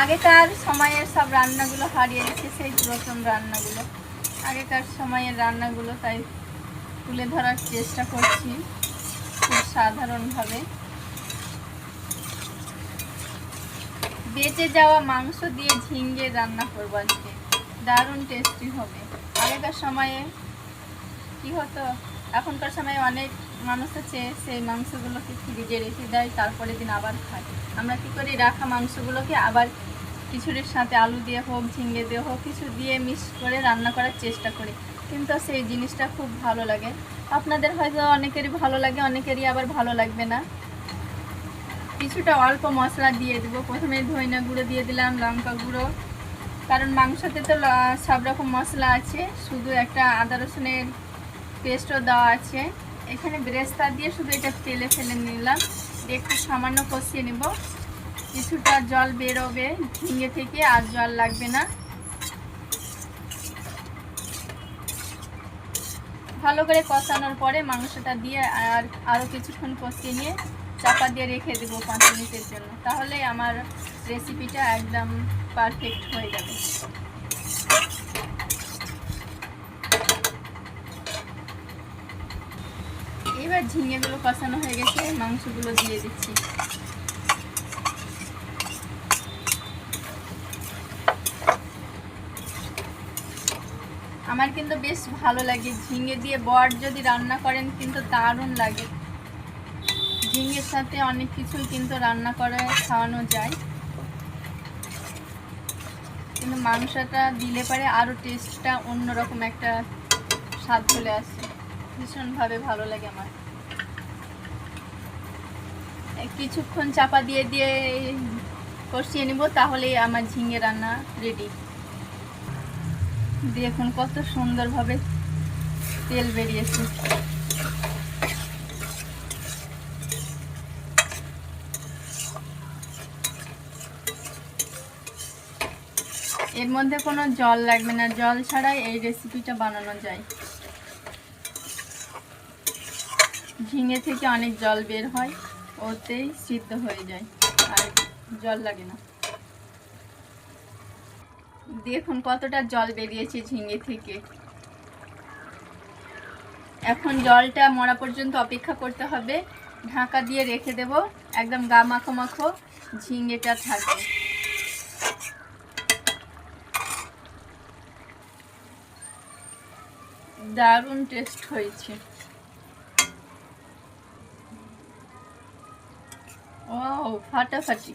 আগেকার সময়ের সব রান্নাগুলো হারিয়ে গেছে, সেই পুরাতন রান্নাগুলো, আগেকার সময়ের রান্নাগুলো, তাই তুলে ধরার চেষ্টা করছি খুব সাধারণভাবে। বেঁচে যাওয়া মাংস দিয়ে ঝিঙ্গে রান্না করবো আজকে, দারুণ টেস্টি হবে। আগেকার সময়ে কি হতো, এখনকার সময়ে অনেক মানুষ আছে সেই মাংসগুলোকে ফ্রিজে রেখে দেয়, তারপরে দিন আবার খায়। আমরা কি করি, রাখা মাংসগুলোকে আবার কিছুর সাথে আলু দিয়ে হোক, ঝিঙ্গে দিয়ে হোক, কিছু দিয়ে মিক্স করে রান্না করার চেষ্টা করি, কিন্তু সেই জিনিসটা খুব ভালো লাগে। আপনাদের হয়তো অনেকেরই ভালো লাগে, অনেকেরই আবার ভালো লাগবে না। কিছুটা অল্প মশলা দিয়ে দেবো। প্রথমে ধনিয়া গুঁড়ো দিয়ে দিলাম, লঙ্কা গুঁড়ো, কারণ মাংসতে তো সব রকম মশলা আছে, শুধু একটা আদা রসুনের পেস্টও দেওয়া আছে। এখানে বেরেস্তা দিয়ে শুধু এটা তেলে ফেলে নিলাম, একটু সামান্য কষিয়ে নেব। কিছুটা জল বেরোবে ঝিঙে থেকে, আর জল লাগবে না। ভালো করে কষানোর পরে মাংসটা দিয়ে আরও কিছুক্ষণ কষিয়ে নিয়ে চাপা দিয়ে রেখে দেবো 5 মিনিটের জন্য, তাহলে আমার রেসিপিটা একদম পারফেক্ট হয়ে যাবে। এবার ঝিঙেগুলো কষানো হয়ে গেছে, মাংসগুলো দিয়ে দিচ্ছি। আমার কিন্তু বেশ ভালো লাগে ঝিঙে দিয়ে বড় যদি রান্না করেন, কিন্তু দারুণ লাগে। ঝিঙের সাথে অনেক কিছুই কিন্তু রান্না করে খাওয়ানো যায়, কিন্তু মাংসটা দিলে পরে আরও টেস্টটা অন্যরকম একটা স্বাদ চলে আসে, ভীষণভাবে ভালো লাগে আমার। কিছুক্ষণ চাপা দিয়ে দিয়ে কষিয়ে নিব, তাহলেই আমার ঝিঙে রান্না রেডি। দেখুন কত সুন্দরভাবে তেল বেরিয়েছে। এর মধ্যে কোনো জল লাগবে না, জল ছাড়াই এই রেসিপিটা বানানো যায়। ঝিঙে থেকে অনেক জল বের হয়, ওতেই সিদ্ধ হয়ে যায়, আর জল লাগে না। দেখুন কতটা জল বেরিয়েছে ঝিঙে থেকে। এখন জলটা মরা পর্যন্ত অপেক্ষা করতে হবে, ঢাকা দিয়ে রেখে দেব, একদম গা মাখো মাখো ঝিঙেটা থাকবে। দারুণ টেস্ট হয়েছে। ও ফাটাফাটি।